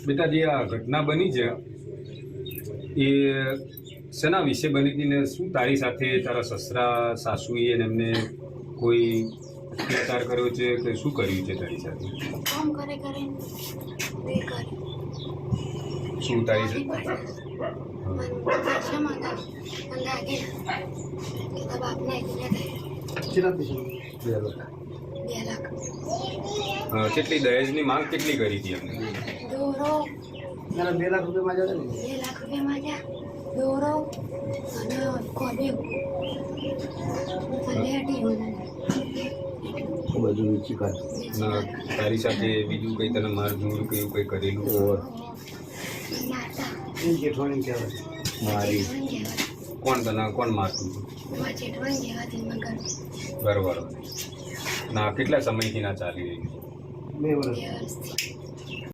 બેટા જે આ ઘટના બની છે એ શેના વિશે બની હતી ને શું તારી સાથે તારા સસરા સાસુએ અને એમને કોઈ અત્યાચાર કર્યો છે કે શું કર્યું છે તારી સાથે? કામ કરે કરે તે કરે શું તારી સાથે? પૈસા માંગા લાગે કે તો બાપને એકલા થાય 2 લાખ કેટલી દહેજની માંગ કેટલી કરી હતી એમને? દોરો 2 લાખ રૂપિયા માં 2 લાખ રૂપિયા માંગ્યા દોરો અને કોબી લેટી બધું વેચી કાઢ. તારી સાથે બીજું કંઈ તને મારઝૂડ કે એવું કંઈ કરેલું? મારતા જેઠવાણી કહેવાય મારી. કોણ મારતું હતું? જેઠવાણી જેવાથી મગર બરોબર. ના કેટલા સમયથી ના ચાલી રહી? 2 વર્ષ. 2 વર્ષથી